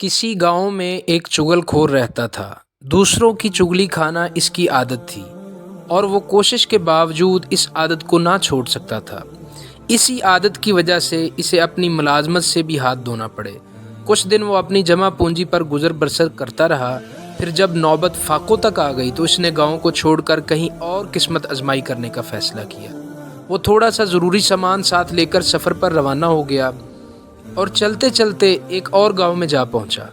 کسی گاؤں میں ایک چغل خور رہتا تھا۔ دوسروں کی چگلی کھانا اس کی عادت تھی اور وہ کوشش کے باوجود اس عادت کو نہ چھوڑ سکتا تھا۔ اسی عادت کی وجہ سے اسے اپنی ملازمت سے بھی ہاتھ دھونا پڑے۔ کچھ دن وہ اپنی جمع پونجی پر گزر بسر کرتا رہا، پھر جب نوبت فاقوں تک آ گئی تو اس نے گاؤں کو چھوڑ کر کہیں اور قسمت آزمائی کرنے کا فیصلہ کیا۔ وہ تھوڑا سا ضروری سامان ساتھ لے کر سفر پر روانہ ہو گیا اور چلتے چلتے ایک اور گاؤں میں جا پہنچا۔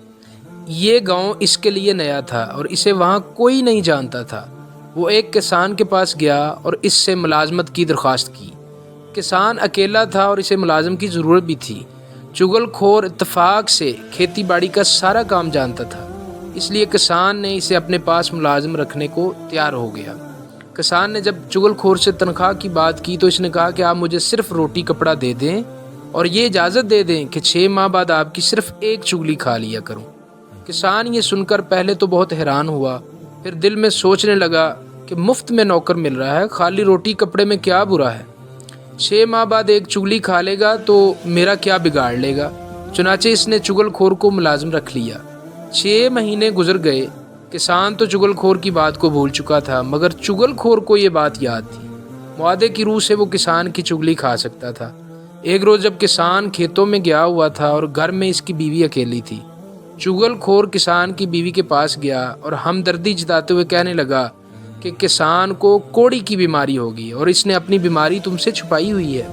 یہ گاؤں اس کے لیے نیا تھا اور اسے وہاں کوئی نہیں جانتا تھا۔ وہ ایک کسان کے پاس گیا اور اس سے ملازمت کی درخواست کی۔ کسان اکیلا تھا اور اسے ملازم کی ضرورت بھی تھی۔ چغل خور اتفاق سے کھیتی باڑی کا سارا کام جانتا تھا، اس لیے کسان نے اسے اپنے پاس ملازم رکھنے کو تیار ہو گیا۔ کسان نے جب چغل خور سے تنخواہ کی بات کی تو اس نے کہا کہ آپ مجھے صرف روٹی کپڑا دے دیں اور یہ اجازت دے دیں کہ 6 ماہ بعد آپ کی صرف ایک چگلی کھا لیا کروں۔ کسان یہ سن کر پہلے تو بہت حیران ہوا، پھر دل میں سوچنے لگا کہ مفت میں نوکر مل رہا ہے، خالی روٹی کپڑے میں کیا برا ہے؟ 6 ماہ بعد ایک چگلی کھا لے گا تو میرا کیا بگاڑ لے گا؟ چنانچہ اس نے چغل خور کو ملازم رکھ لیا۔ 6 مہینے گزر گئے۔ کسان تو چغل خور کی بات کو بھول چکا تھا، مگر چغل خور کو یہ بات یاد تھی۔ معاہدے کی روح سے وہ کسان کی چگلی کھا سکتا تھا۔ ایک روز جب کسان کھیتوں میں گیا ہوا تھا اور گھر میں اس کی بیوی اکیلی تھی، چغل خور کسان کی بیوی کے پاس گیا اور ہمدردی جتاتے ہوئے کہنے لگا کہ کسان کو کوڑی کی بیماری ہوگی اور اس نے اپنی بیماری تم سے چھپائی ہوئی ہے۔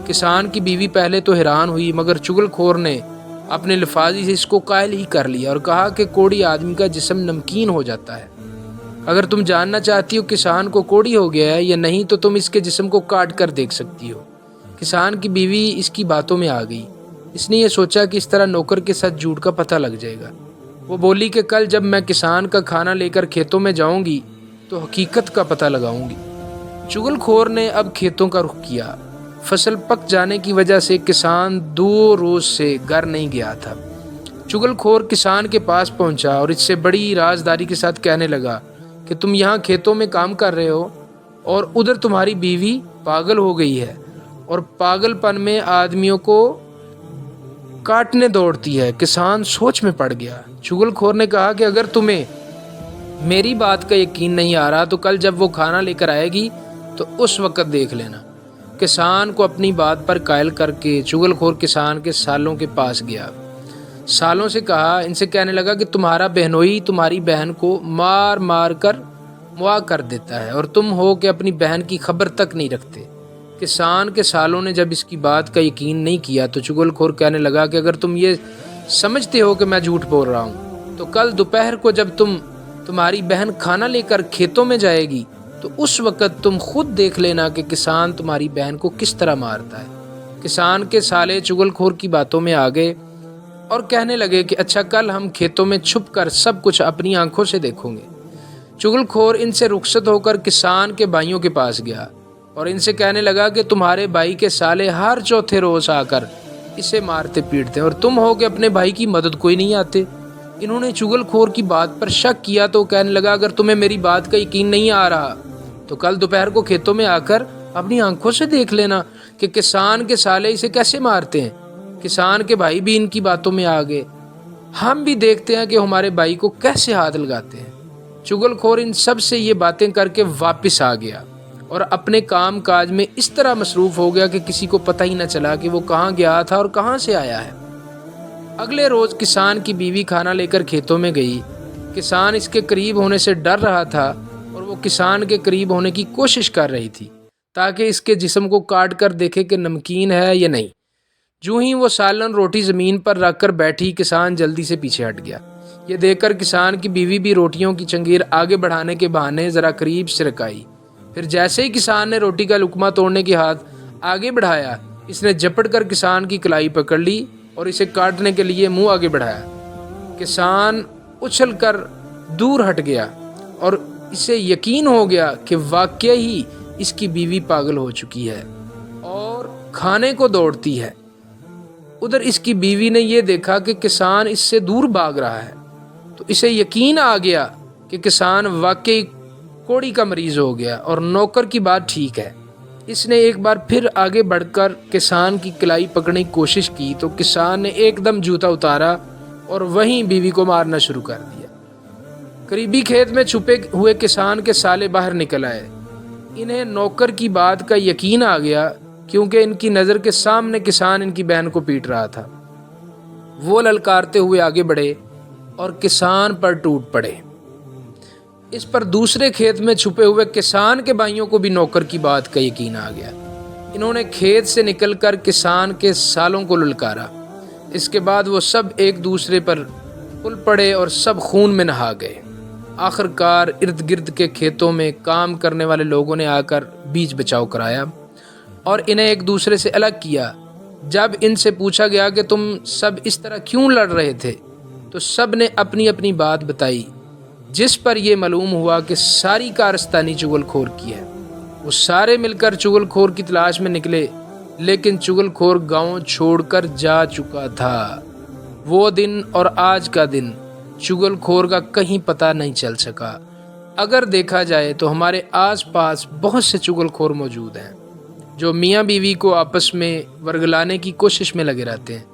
کسان کی بیوی پہلے تو حیران ہوئی، مگر چغل خور نے اپنے لفاظی سے اس کو قائل ہی کر لیا اور کہا کہ کوڑی آدمی کا جسم نمکین ہو جاتا ہے۔ اگر تم جاننا چاہتی ہو کسان کو کوڑی ہو گیا ہے یا نہیں تو تم اس کے جسم کو کاٹ کر دیکھ سکتی ہو۔ کسان کی بیوی اس کی باتوں میں آ گئی۔ اس نے یہ سوچا کہ اس طرح نوکر کے ساتھ جھوٹ کا پتہ لگ جائے گا۔ وہ بولی کہ کل جب میں کسان کا کھانا لے کر کھیتوں میں جاؤں گی تو حقیقت کا پتہ لگاؤں گی۔ چغل خور نے اب کھیتوں کا رخ کیا۔ فصل پک جانے کی وجہ سے کسان 2 روز سے گھر نہیں گیا تھا۔ چغل خور کسان کے پاس پہنچا اور اس سے بڑی رازداری کے ساتھ کہنے لگا کہ تم یہاں کھیتوں میں کام کر رہے ہو اور ادھر تمہاری بیوی پاگل ہو گئی ہے اور پاگل پن میں آدمیوں کو کاٹنے دوڑتی ہے۔ کسان سوچ میں پڑ گیا۔ چغل خور نے کہا کہ اگر تمہیں میری بات کا یقین نہیں آ رہا تو کل جب وہ کھانا لے کر آئے گی تو اس وقت دیکھ لینا۔ کسان کو اپنی بات پر قائل کر کے چغل خور کسان کے سالوں کے پاس گیا۔ سالوں سے کہا، ان سے کہنے لگا کہ تمہارا بہنوئی تمہاری بہن کو مار مار کر موا کر دیتا ہے اور تم ہو کہ اپنی بہن کی خبر تک نہیں رکھتے۔ کسان کے سالوں نے جب اس کی بات کا یقین نہیں کیا تو چغل خور کہنے لگا کہ اگر تم یہ سمجھتے ہو کہ میں جھوٹ بول رہا ہوں تو کل دوپہر کو جب تمہاری بہن کھانا لے کر کھیتوں میں جائے گی تو اس وقت تم خود دیکھ لینا کہ کسان تمہاری بہن کو کس طرح مارتا ہے۔ کسان کے سالے چغل خور کی باتوں میں آ گئے اور کہنے لگے کہ اچھا، کل ہم کھیتوں میں چھپ کر سب کچھ اپنی آنکھوں سے دیکھیں گے۔ چغل خور ان سے رخصت ہو کر کسان کے بھائیوں کے پاس گیا اور ان سے کہنے لگا کہ تمہارے بھائی کے سالے ہر چوتھے روز آ کر اسے مارتے پیٹتے اور تم ہو کہ اپنے بھائی کی مدد کوئی نہیں آتے۔ انہوں نے چغل خور کی بات پر شک کیا تو کہنے لگا اگر تمہیں میری بات کا یقین نہیں آ رہا تو کل دوپہر کو کھیتوں میں آ کر اپنی آنکھوں سے دیکھ لینا کہ کسان کے سالے اسے کیسے مارتے ہیں۔ کسان کے بھائی بھی ان کی باتوں میں آ گئے۔ ہم بھی دیکھتے ہیں کہ ہمارے بھائی کو کیسے ہاتھ لگاتے ہیں۔ چغل خور ان سب سے یہ باتیں کر کے واپس آ گیا اور اپنے کام کاج میں اس طرح مصروف ہو گیا کہ کسی کو پتہ ہی نہ چلا کہ وہ کہاں گیا تھا اور کہاں سے آیا ہے۔ اگلے روز کسان کی بیوی کھانا لے کر کھیتوں میں گئی۔ کسان اس کے قریب ہونے سے ڈر رہا تھا اور وہ کسان کے قریب ہونے کی کوشش کر رہی تھی تاکہ اس کے جسم کو کاٹ کر دیکھے کہ نمکین ہے یا نہیں۔ جو ہی وہ سالن روٹی زمین پر رکھ کر بیٹھی، کسان جلدی سے پیچھے ہٹ گیا۔ یہ دیکھ کر کسان کی بیوی بھی روٹیوں کی چنگیر آگے بڑھانے کے بہانے ذرا قریب سے رکائی۔ پھر جیسے ہی کسان نے روٹی کا لقمہ توڑنے کے ہاتھ آگے بڑھایا، اس نے جھپٹ کر کسان کی کلائی پکڑ لی اور اسے کاٹنے کے لیے منہ آگے بڑھایا۔ کسان اچھل کر دور ہٹ گیا اور اسے یقین ہو گیا کہ واقعی ہی اس کی بیوی پاگل ہو چکی ہے اور کھانے کو دوڑتی ہے۔ ادھر اس کی بیوی نے یہ دیکھا کہ کسان اس سے دور بھاگ رہا ہے تو اسے یقین آ گیا کہ کسان واقعی کوڑی کا مریض ہو گیا اور نوکر کی بات ٹھیک ہے۔ اس نے ایک بار پھر آگے بڑھ کر کسان کی کلائی پکڑنے کی کوشش کی تو کسان نے ایک دم جوتا اتارا اور وہیں بیوی کو مارنا شروع کر دیا۔ قریبی کھیت میں چھپے ہوئے کسان کے سالے باہر نکل آئے۔ انہیں نوکر کی بات کا یقین آ گیا، کیونکہ ان کی نظر کے سامنے کسان ان کی بہن کو پیٹ رہا تھا۔ وہ للکارتے ہوئے آگے بڑھے اور کسان پر ٹوٹ پڑے۔ اس پر دوسرے کھیت میں چھپے ہوئے کسان کے بھائیوں کو بھی نوکر کی بات کا یقین آ گیا۔ انہوں نے کھیت سے نکل کر کسان کے سالوں کو للکارا۔ اس کے بعد وہ سب ایک دوسرے پر پل پڑے اور سب خون میں نہا گئے۔ آخر کار ارد گرد کے کھیتوں میں کام کرنے والے لوگوں نے آ کر بیچ بچاؤ کرایا اور انہیں ایک دوسرے سے الگ کیا۔ جب ان سے پوچھا گیا کہ تم سب اس طرح کیوں لڑ رہے تھے، تو سب نے اپنی اپنی بات بتائی، جس پر یہ معلوم ہوا کہ ساری کارستانی چغل خور کی ہے۔ وہ سارے مل کر چغل خور کی تلاش میں نکلے، لیکن چغل خور گاؤں چھوڑ کر جا چکا تھا۔ وہ دن اور آج کا دن چغل خور کا کہیں پتہ نہیں چل سکا۔ اگر دیکھا جائے تو ہمارے آس پاس بہت سے چغل خور موجود ہیں جو میاں بیوی کو آپس میں ورگلانے کی کوشش میں لگے رہتے ہیں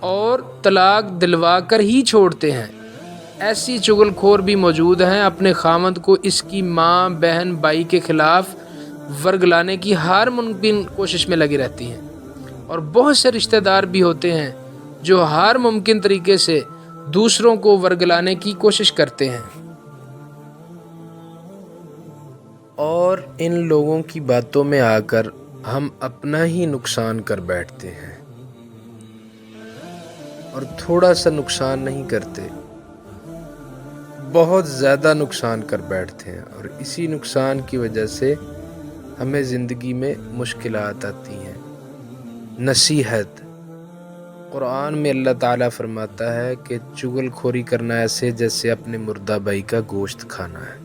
اور طلاق دلوا کر ہی چھوڑتے ہیں۔ ایسی چغل خور بھی موجود ہیں اپنے خامند کو اس کی ماں، بہن، بھائی کے خلاف ورگلانے کی ہر ممکن کوشش میں لگی رہتی ہیں، اور بہت سے رشتہ دار بھی ہوتے ہیں جو ہر ممکن طریقے سے دوسروں کو ورگلانے کی کوشش کرتے ہیں، اور ان لوگوں کی باتوں میں آ کر ہم اپنا ہی نقصان کر بیٹھتے ہیں، اور تھوڑا سا نقصان نہیں کرتے، بہت زیادہ نقصان کر بیٹھتے ہیں، اور اسی نقصان کی وجہ سے ہمیں زندگی میں مشکلات آتی ہیں۔ نصیحت: قرآن میں اللہ تعالیٰ فرماتا ہے کہ چغل خوری کرنا ایسے جیسے اپنے مردہ بھائی کا گوشت کھانا ہے۔